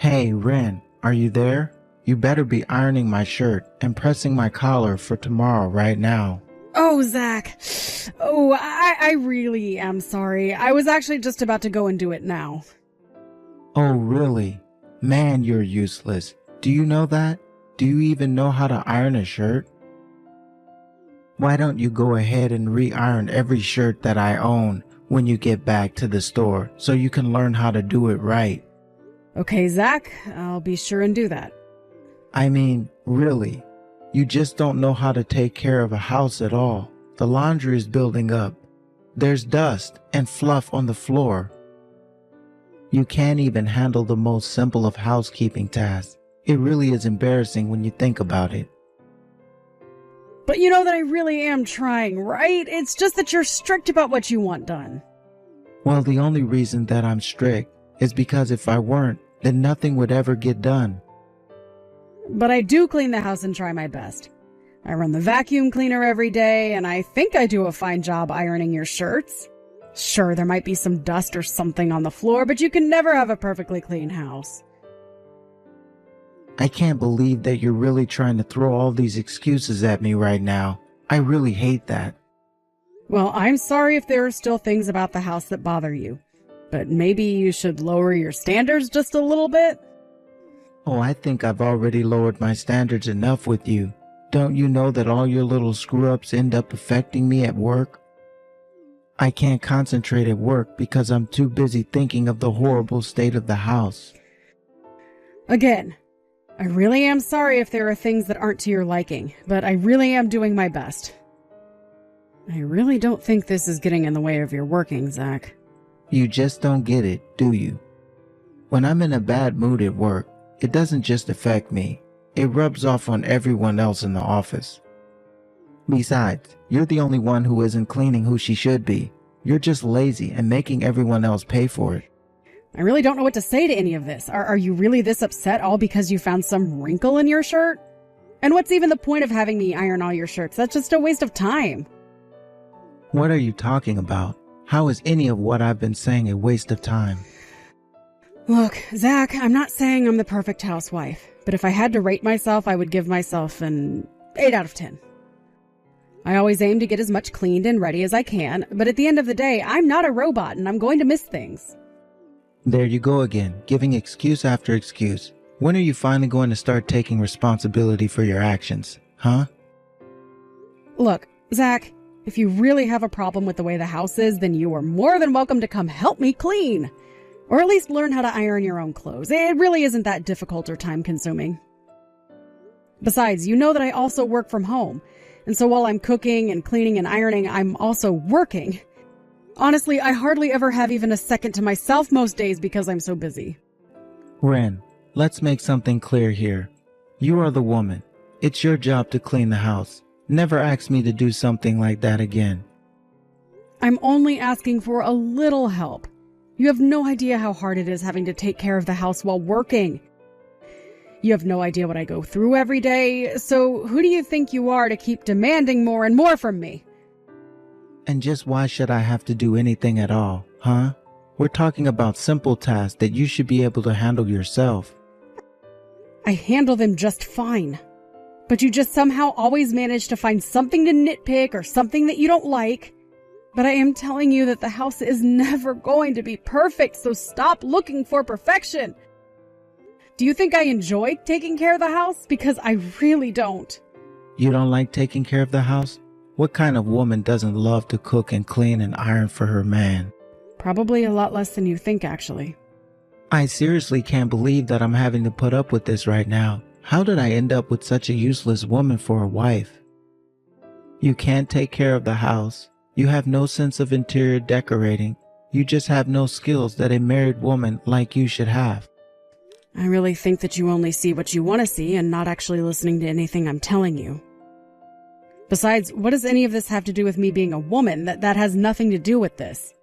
Hey, Ren, are you there? You better be ironing my shirt and pressing my collar for tomorrow right now. Oh, Zach. Oh, I really am sorry. I was actually just about to go and do it now. Oh, really? Man, you're useless. Do you know that? Do you even know how to iron a shirt? Why don't you go ahead and re-iron every shirt that I own when you get back to the store so you can learn how to do it right? Okay, Zach, I'll be sure and do that. I mean, really, you just don't know how to take care of a house at all. The laundry is building up. There's dust and fluff on the floor. You can't even handle the most simple of housekeeping tasks. It really is embarrassing when you think about it. But you know that I really am trying, right? It's just that you're strict about what you want done. Well, the only reason that I'm strict is because if I weren't, then nothing would ever get done. But I do clean the house and try my best. I run the vacuum cleaner every day, and I think I do a fine job ironing your shirts. Sure, there might be some dust or something on the floor, but you can never have a perfectly clean house. I can't believe that you're really trying to throw all these excuses at me right now. I really hate that. Well, I'm sorry if there are still things about the house that bother you, but maybe you should lower your standards just a little bit? Oh, I think I've already lowered my standards enough with you. Don't you know that all your little screw-ups end up affecting me at work? I can't concentrate at work because I'm too busy thinking of the horrible state of the house. Again, I really am sorry if there are things that aren't to your liking, but I really am doing my best. I really don't think this is getting in the way of your working, Zach. You just don't get it, do you? When I'm in a bad mood at work, it doesn't just affect me. It rubs off on everyone else in the office. Besides, you're the only one who isn't cleaning who she should be. You're just lazy and making everyone else pay for it. I really don't know what to say to any of this. Are you really this upset all because you found some wrinkle in your shirt? And what's even the point of having me iron all your shirts? That's just a waste of time. What are you talking about? How is any of what I've been saying a waste of time? Look, Zach, I'm not saying I'm the perfect housewife, but if I had to rate myself, I would give myself an 8 out of 10. I always aim to get as much cleaned and ready as I can, but at the end of the day, I'm not a robot and I'm going to miss things. There you go again, giving excuse after excuse. When are you finally going to start taking responsibility for your actions, huh? Look, Zach, if you really have a problem with the way the house is, then you are more than welcome to come help me clean. Or at least learn how to iron your own clothes. It really isn't that difficult or time-consuming. Besides, you know that I also work from home. And so while I'm cooking and cleaning and ironing, I'm also working. Honestly, I hardly ever have even a second to myself most days because I'm so busy. Ren, let's make something clear here. You are the woman. It's your job to clean the house. Never ask me to do something like that again. I'm only asking for a little help. You have no idea how hard it is having to take care of the house while working. You have no idea what I go through every day, so who do you think you are to keep demanding more and more from me? And just why should I have to do anything at all, huh? We're talking about simple tasks that you should be able to handle yourself. I handle them just fine. But you just somehow always manage to find something to nitpick or something that you don't like. But I am telling you that the house is never going to be perfect, so stop looking for perfection. Do you think I enjoy taking care of the house? Because I really don't. You don't like taking care of the house? What kind of woman doesn't love to cook and clean and iron for her man? Probably a lot less than you think, actually. I seriously can't believe that I'm having to put up with this right now. How did I end up with such a useless woman for a wife? You can't take care of the house. You have no sense of interior decorating. You just have no skills that a married woman like you should have. I really think that you only see what you want to see and not actually listening to anything I'm telling you. Besides, what does any of this have to do with me being a woman? That has nothing to do with this.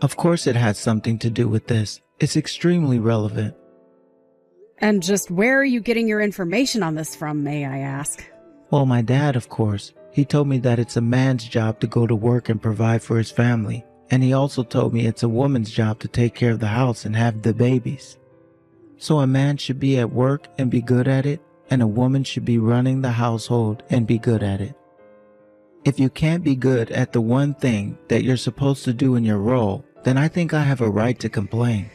Of course it has something to do with this. It's extremely relevant. And just where are you getting your information on this from, may I ask? Well, my dad, of course. He told me that it's a man's job to go to work and provide for his family. And he also told me it's a woman's job to take care of the house and have the babies. So a man should be at work and be good at it, and a woman should be running the household and be good at it. If you can't be good at the one thing that you're supposed to do in your role, then I think I have a right to complain.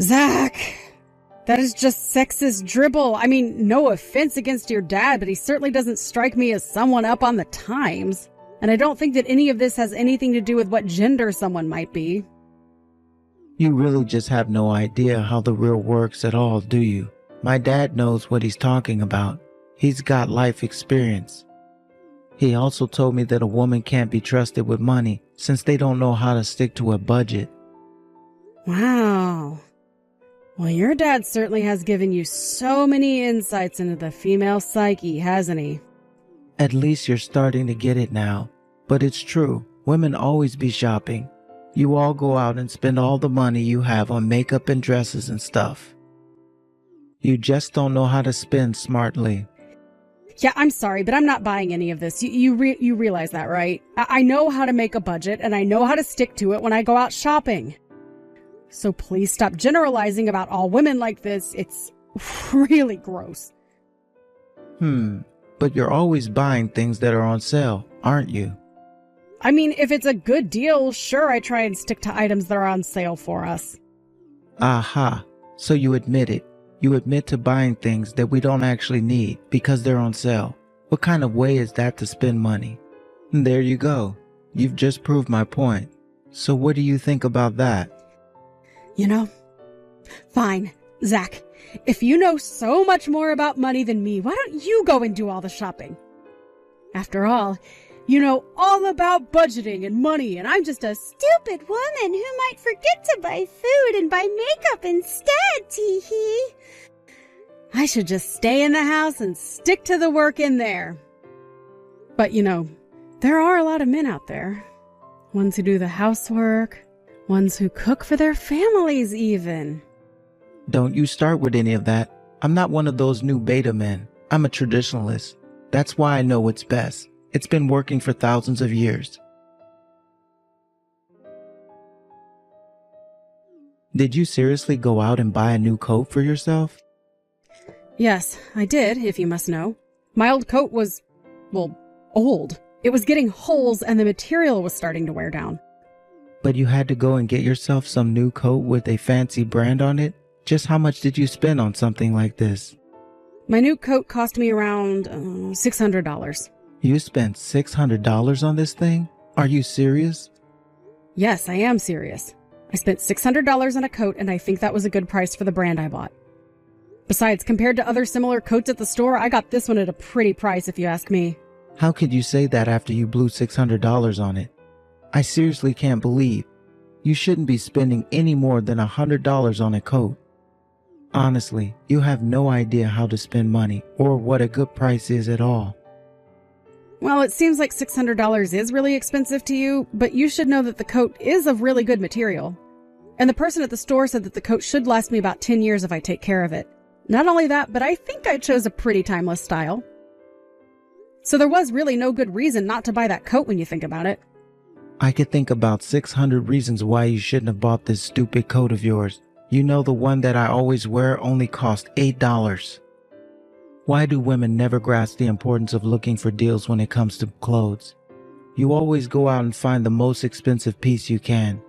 Zach, that is just sexist dribble. I mean, no offense against your dad, but he certainly doesn't strike me as someone up on the times. And I don't think that any of this has anything to do with what gender someone might be. You really just have no idea how the real works at all, do you? My dad knows what he's talking about. He's got life experience. He also told me that a woman can't be trusted with money since they don't know how to stick to a budget. Wow. Well, your dad certainly has given you so many insights into the female psyche, hasn't he? At least you're starting to get it now. But it's true, women always be shopping. You all go out and spend all the money you have on makeup and dresses and stuff. You just don't know how to spend smartly. Yeah, I'm sorry, but I'm not buying any of this. You realize that, right? I know how to make a budget, and I know how to stick to it when I go out shopping. So please stop generalizing about all women like this. It's really gross. But you're always buying things that are on sale, aren't you? I mean, if it's a good deal, sure, I try and stick to items that are on sale for us. Aha, so you admit it. You admit to buying things that we don't actually need because they're on sale. What kind of way is that to spend money? There you go. You've just proved my point. So what do you think about that? You know, fine, Zach. If you know so much more about money than me, why don't you go and do all the shopping? After all, you know all about budgeting and money, and I'm just a stupid woman who might forget to buy food and buy makeup instead, tee-hee. I should just stay in the house and stick to the work in there. But you know, there are a lot of men out there. Ones who do the housework, ones who cook for their families even. Don't you start with any of that. I'm not one of those new beta men. I'm a traditionalist. That's why I know what's best. It's been working for thousands of years. Did you seriously go out and buy a new coat for yourself? Yes, I did, if you must know. My old coat was, well, old. It was getting holes and the material was starting to wear down. But you had to go and get yourself some new coat with a fancy brand on it? Just how much did you spend on something like this? My new coat cost me around $600. You spent $600 on this thing? Are you serious? Yes, I am serious. I spent $600 on a coat, and I think that was a good price for the brand I bought. Besides, compared to other similar coats at the store, I got this one at a pretty price, if you ask me. How could you say that after you blew $600 on it? I seriously can't believe. You shouldn't be spending any more than $100 on a coat. Honestly, you have no idea how to spend money or what a good price is at all. Well, it seems like $600 is really expensive to you, but you should know that the coat is of really good material. And the person at the store said that the coat should last me about 10 years if I take care of it. Not only that, but I think I chose a pretty timeless style. So there was really no good reason not to buy that coat when you think about it. I could think about 600 reasons why you shouldn't have bought this stupid coat of yours. You know, the one that I always wear only cost $8. Why do women never grasp the importance of looking for deals when it comes to clothes? You always go out and find the most expensive piece you can.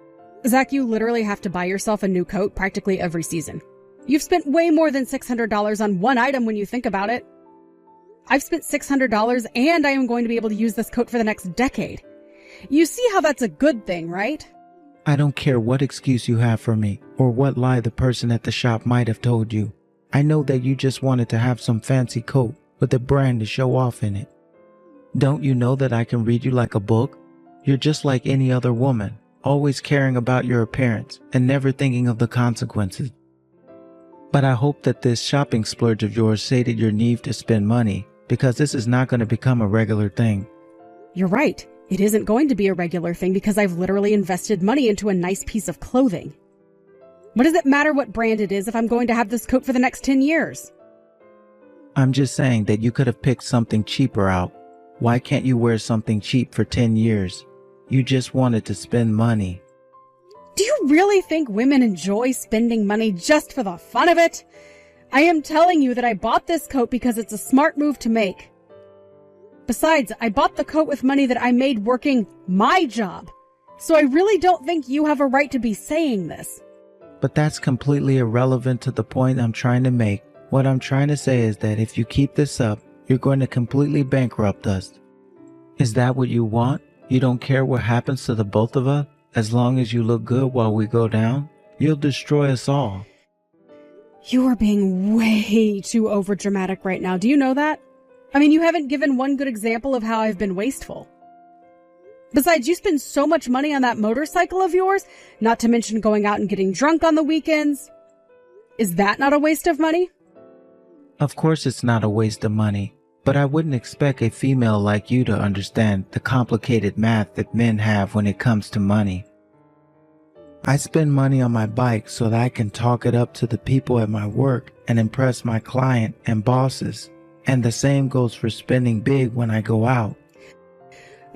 Zach, you literally have to buy yourself a new coat practically every season. You've spent way more than $600 on one item when you think about it. I've spent $600 and I am going to be able to use this coat for the next decade. You see how that's a good thing, right? I don't care what excuse you have for me or what lie the person at the shop might have told you. I know that you just wanted to have some fancy coat with a brand to show off in it. Don't you know that I can read you like a book? You're just like any other woman, always caring about your appearance and never thinking of the consequences. But I hope that this shopping splurge of yours sated your need to spend money, because this is not going to become a regular thing. You're right. It isn't going to be a regular thing because I've literally invested money into a nice piece of clothing. What does it matter what brand it is if I'm going to have this coat for the next 10 years? I'm just saying that you could have picked something cheaper out. Why can't you wear something cheap for 10 years? You just wanted to spend money. Do you really think women enjoy spending money just for the fun of it? I am telling you that I bought this coat because it's a smart move to make. Besides, I bought the coat with money that I made working my job. So I really don't think you have a right to be saying this. But that's completely irrelevant to the point I'm trying to make. What I'm trying to say is that if you keep this up, you're going to completely bankrupt us. Is that what you want? You don't care what happens to the both of us? As long as you look good while we go down? You'll destroy us all. You are being way too overdramatic right now. Do you know that? I mean, you haven't given one good example of how I've been wasteful. Besides, you spend so much money on that motorcycle of yours, not to mention going out and getting drunk on the weekends. Is that not a waste of money? Of course it's not a waste of money, but I wouldn't expect a female like you to understand the complicated math that men have when it comes to money. I spend money on my bike so that I can talk it up to the people at my work and impress my client and bosses. And the same goes for spending big when I go out.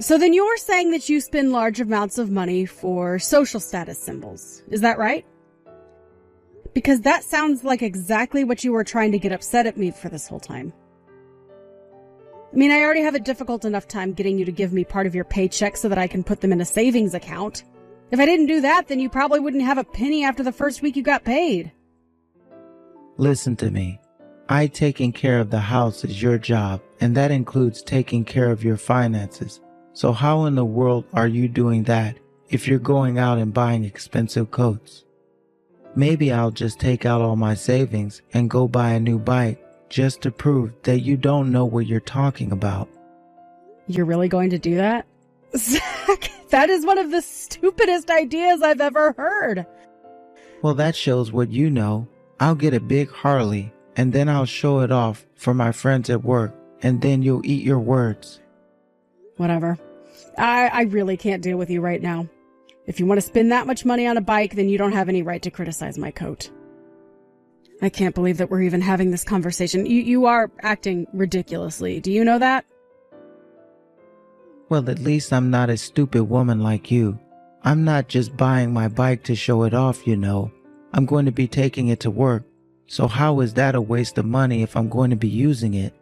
So then you're saying that you spend large amounts of money for social status symbols. Is that right? Because that sounds like exactly what you were trying to get upset at me for this whole time. I mean, I already have a difficult enough time getting you to give me part of your paycheck so that I can put them in a savings account. If I didn't do that, then you probably wouldn't have a penny after the first week you got paid. Listen to me. Taking care of the house is your job, and that includes taking care of your finances. So how in the world are you doing that if you're going out and buying expensive coats? Maybe I'll just take out all my savings and go buy a new bike just to prove that you don't know what you're talking about. You're really going to do that? Zach, that is one of the stupidest ideas I've ever heard. Well, that shows what you know. I'll get a big Harley and then I'll show it off for my friends at work, and then you'll eat your words. Whatever. I really can't deal with you right now. If you want to spend that much money on a bike, then you don't have any right to criticize my coat. I can't believe that we're even having this conversation. You are acting ridiculously. Do you know that? Well, at least I'm not a stupid woman like you. I'm not just buying my bike to show it off, you know. I'm going to be taking it to work. So how is that a waste of money if I'm going to be using it?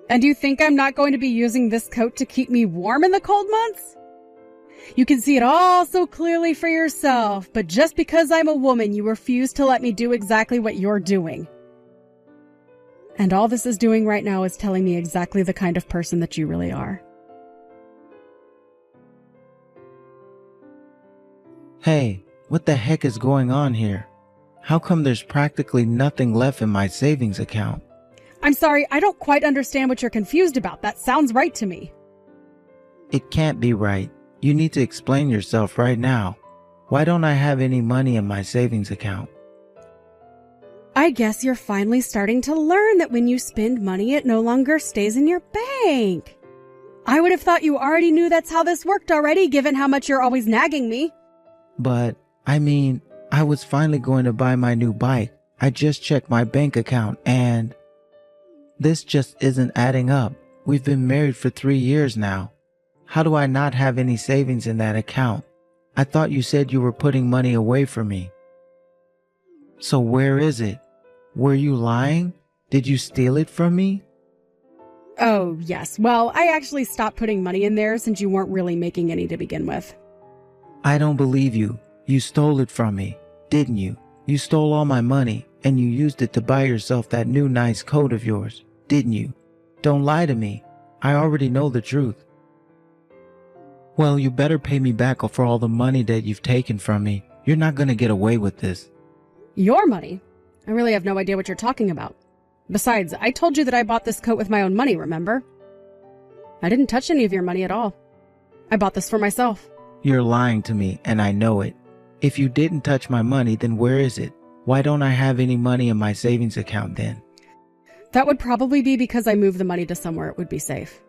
And you think I'm not going to be using this coat to keep me warm in the cold months? You can see it all so clearly for yourself, but just because I'm a woman, you refuse to let me do exactly what you're doing. And all this is doing right now is telling me exactly the kind of person that you really are. Hey, what the heck is going on here? How come there's practically nothing left in my savings account? I'm sorry, I don't quite understand what you're confused about. That sounds right to me. It can't be right. You need to explain yourself right now. Why don't I have any money in my savings account? I guess you're finally starting to learn that when you spend money, it no longer stays in your bank. I would have thought you already knew that's how this worked already, given how much you're always nagging me. But, I was finally going to buy my new bike. I just checked my bank account and this just isn't adding up. We've been married for 3 years now. How do I not have any savings in that account? I thought you said you were putting money away for me. So where is it? Were you lying? Did you steal it from me? Oh, yes. Well, I actually stopped putting money in there since you weren't really making any to begin with. I don't believe you. You stole it from me, didn't you? You stole all my money and you used it to buy yourself that new nice coat of yours, didn't you? Don't lie to me. I already know the truth. Well, you better pay me back for all the money that you've taken from me. You're not going to get away with this. Your money? I really have no idea what you're talking about. Besides, I told you that I bought this coat with my own money, remember? I didn't touch any of your money at all. I bought this for myself. You're lying to me, and I know it. If you didn't touch my money, then where is it? Why don't I have any money in my savings account then? That would probably be because I moved the money to somewhere it would be safe.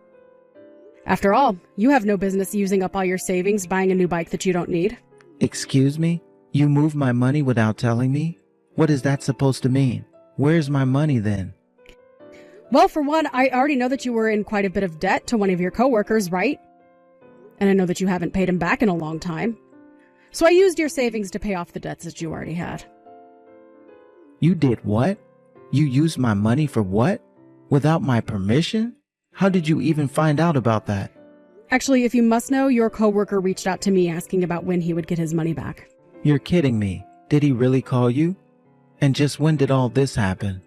After all, you have no business using up all your savings buying a new bike that you don't need. Excuse me? You moved my money without telling me? What is that supposed to mean? Where's my money then? Well, for one, I already know that you were in quite a bit of debt to one of your coworkers, right? And I know that you haven't paid him back in a long time. So I used your savings to pay off the debts that you already had. You did what? You used my money for what? Without my permission? How did you even find out about that? Actually, if you must know, your coworker reached out to me asking about when he would get his money back. You're kidding me. Did he really call you? And just when did all this happen?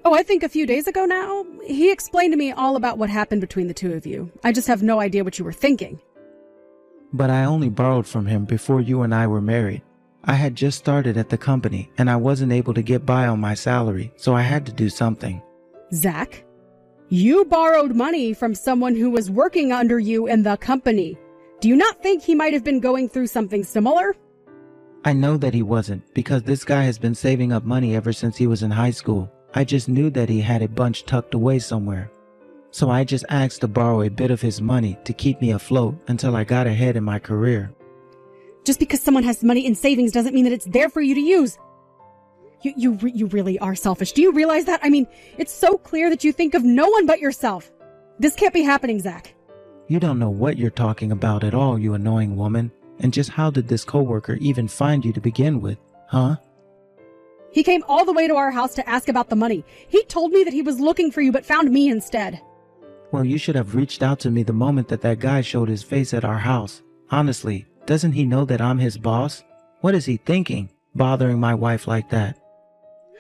Oh, I think a few days ago now. He explained to me all about what happened between the two of you. I just have no idea what you were thinking. But I only borrowed from him before you and I were married. I had just started at the company and I wasn't able to get by on my salary, so I had to do something. Zach, you borrowed money from someone who was working under you in the company. Do you not think he might have been going through something similar? I know that he wasn't, because this guy has been saving up money ever since he was in high school. I just knew that he had a bunch tucked away somewhere. So I just asked to borrow a bit of his money to keep me afloat until I got ahead in my career. Just because someone has money in savings doesn't mean that it's there for you to use. You really are selfish. Do you realize that? I mean, it's so clear that you think of no one but yourself. This can't be happening, Zach. You don't know what you're talking about at all, you annoying woman. And just how did this coworker even find you to begin with, huh? He came all the way to our house to ask about the money. He told me that he was looking for you but found me instead. Well, you should have reached out to me the moment that guy showed his face at our house. Honestly, doesn't he know that I'm his boss? What is he thinking, bothering my wife like that?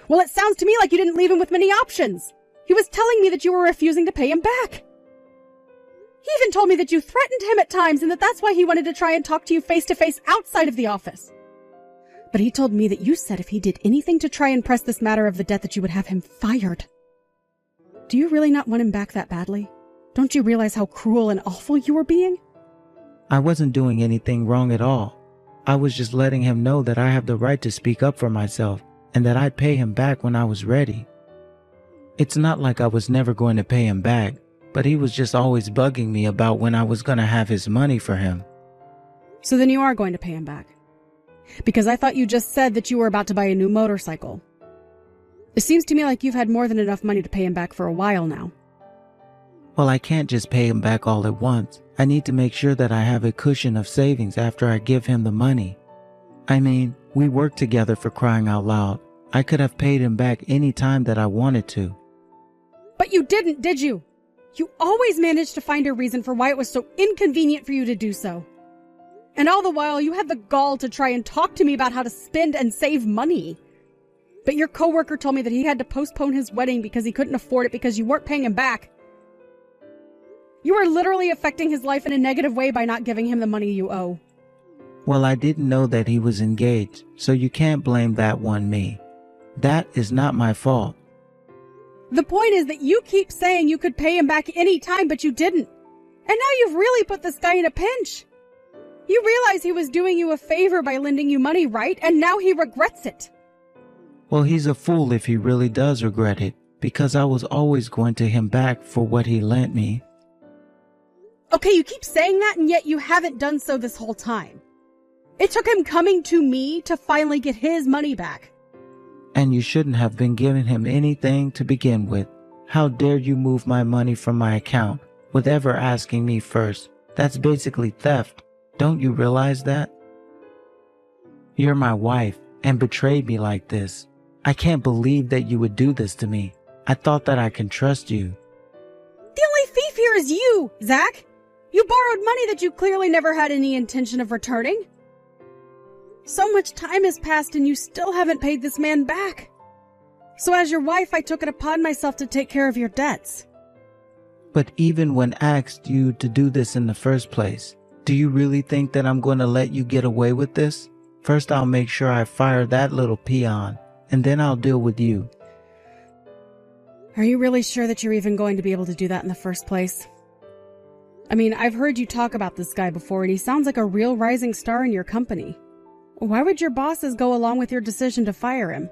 Well, it sounds to me like you didn't leave him with many options. He was telling me that you were refusing to pay him back. He even told me that you threatened him at times and that that's why he wanted to try and talk to you face to face outside of the office. But he told me that you said if he did anything to try and press this matter of the debt that you would have him fired. Do you really not want him back that badly? Don't you realize how cruel and awful you were being? I wasn't doing anything wrong at all. I was just letting him know that I have the right to speak up for myself and that I'd pay him back when I was ready. It's not like I was never going to pay him back, but he was just always bugging me about when I was going to have his money for him. So then you are going to pay him back? Because I thought you just said that you were about to buy a new motorcycle. It seems to me like you've had more than enough money to pay him back for a while now. Well, I can't just pay him back all at once. I need to make sure that I have a cushion of savings after I give him the money. I mean, we worked together, for crying out loud. I could have paid him back any time that I wanted to. But you didn't, did you? You always managed to find a reason for why it was so inconvenient for you to do so. And all the while, you had the gall to try and talk to me about how to spend and save money. But your coworker told me that he had to postpone his wedding because he couldn't afford it because you weren't paying him back. You are literally affecting his life in a negative way by not giving him the money you owe. Well, I didn't know that he was engaged, so you can't blame that on me. That is not my fault. The point is that you keep saying you could pay him back any time, but you didn't. And now you've really put this guy in a pinch. You realize he was doing you a favor by lending you money, right? And now he regrets it. Well, he's a fool if he really does regret it, because I was always going to him back for what he lent me. Okay, you keep saying that, and yet you haven't done so this whole time. It took him coming to me to finally get his money back. And you shouldn't have been giving him anything to begin with. How dare you move my money from my account with ever asking me first? That's basically theft. Don't you realize that? You're my wife and betrayed me like this. I can't believe that you would do this to me. I thought that I can trust you. The only thief here is you, Zach. You borrowed money that you clearly never had any intention of returning. So much time has passed and you still haven't paid this man back. So as your wife, I took it upon myself to take care of your debts. But even when asked you to do this in the first place, do you really think that I'm going to let you get away with this? First, I'll make sure I fire that little peon, and then I'll deal with you. Are you really sure that you're even going to be able to do that in the first place? I mean, I've heard you talk about this guy before, and he sounds like a real rising star in your company. Why would your bosses go along with your decision to fire him?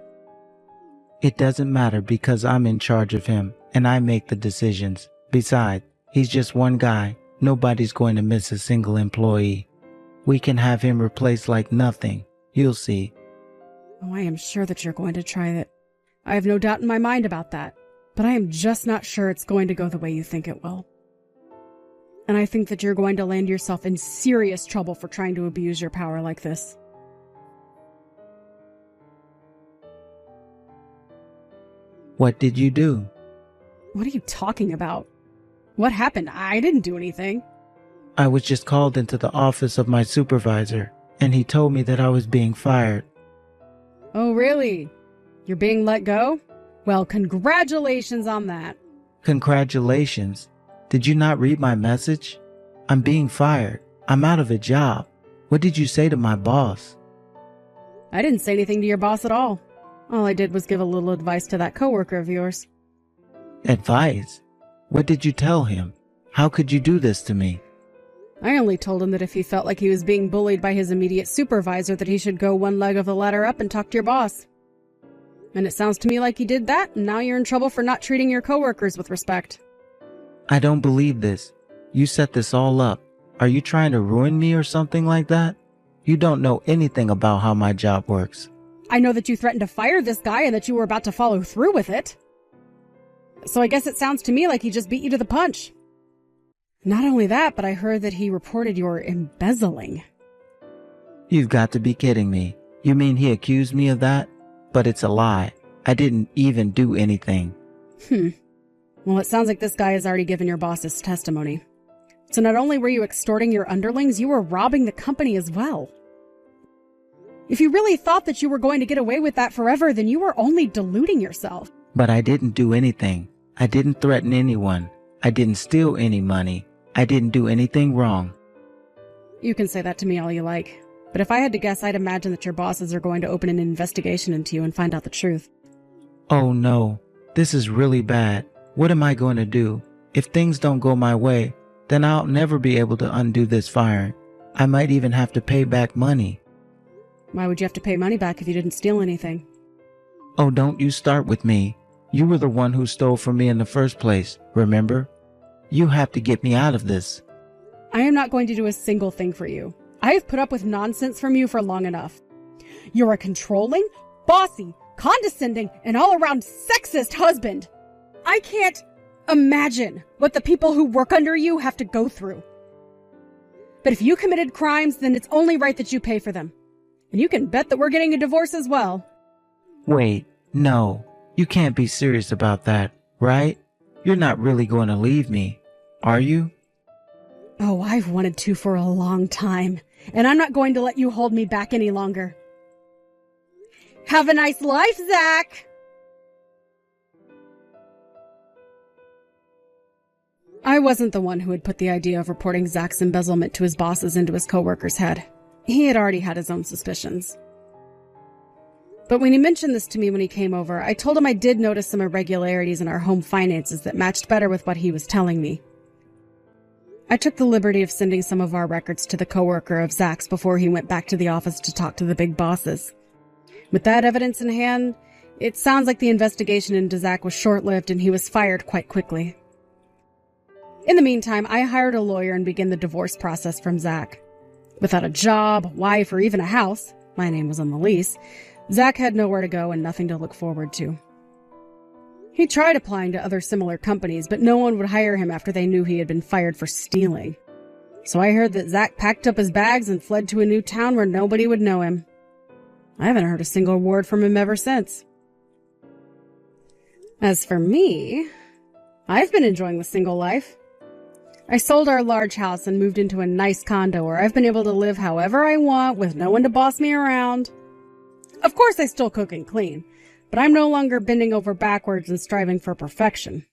It doesn't matter because I'm in charge of him, and I make the decisions. Besides, he's just one guy. Nobody's going to miss a single employee. We can have him replaced like nothing. You'll see. Oh, I am sure that you're going to try it. I have no doubt in my mind about that. But I am just not sure it's going to go the way you think it will. And I think that you're going to land yourself in serious trouble for trying to abuse your power like this. What did you do? What are you talking about? What happened? I didn't do anything. I was just called into the office of my supervisor, and he told me that I was being fired. Oh, really? You're being let go? Well, congratulations on that. Congratulations. Did you not read my message? I'm being fired. I'm out of a job. What did you say to my boss? I didn't say anything to your boss at all. All I did was give a little advice to that coworker of yours. Advice? What did you tell him? How could you do this to me? I only told him that if he felt like he was being bullied by his immediate supervisor, that he should go one leg of the ladder up and talk to your boss. And it sounds to me like he did that, and now you're in trouble for not treating your coworkers with respect. I don't believe this. You set this all up. Are you trying to ruin me or something like that? You don't know anything about how my job works. I know that you threatened to fire this guy and that you were about to follow through with it. So I guess it sounds to me like he just beat you to the punch. Not only that, but I heard that he reported your embezzling. You've got to be kidding me. You mean he accused me of that? But it's a lie. I didn't even do anything. Well, it sounds like this guy has already given your boss his testimony. So not only were you extorting your underlings, you were robbing the company as well. If you really thought that you were going to get away with that forever, then you were only deluding yourself. But I didn't do anything. I didn't threaten anyone. I didn't steal any money. I didn't do anything wrong. You can say that to me all you like. But if I had to guess, I'd imagine that your bosses are going to open an investigation into you and find out the truth. Oh no, this is really bad. What am I going to do? If things don't go my way, then I'll never be able to undo this firing. I might even have to pay back money. Why would you have to pay money back if you didn't steal anything? Oh, don't you start with me. You were the one who stole from me in the first place, remember? You have to get me out of this. I am not going to do a single thing for you. I have put up with nonsense from you for long enough. You're a controlling, bossy, condescending, and all-around sexist husband. I can't imagine what the people who work under you have to go through. But if you committed crimes, then it's only right that you pay for them. And you can bet that we're getting a divorce as well. Wait, no. You can't be serious about that, right? You're not really going to leave me, are you? Oh, I've wanted to for a long time, and I'm not going to let you hold me back any longer. Have a nice life, Zach! I wasn't the one who had put the idea of reporting Zach's embezzlement to his bosses into his coworker's head. He had already had his own suspicions. But when he mentioned this to me when he came over, I told him I did notice some irregularities in our home finances that matched better with what he was telling me. I took the liberty of sending some of our records to the coworker of Zach's before he went back to the office to talk to the big bosses. With that evidence in hand, it sounds like the investigation into Zach was short-lived and he was fired quite quickly. In the meantime, I hired a lawyer and began the divorce process from Zach. Without a job, wife, or even a house, my name was on the lease, Zach had nowhere to go and nothing to look forward to. He tried applying to other similar companies, but no one would hire him after they knew he had been fired for stealing. So I heard that Zach packed up his bags and fled to a new town where nobody would know him. I haven't heard a single word from him ever since. As for me, I've been enjoying the single life. I sold our large house and moved into a nice condo where I've been able to live however I want with no one to boss me around. Of course, I still cook and clean, but I'm no longer bending over backwards and striving for perfection.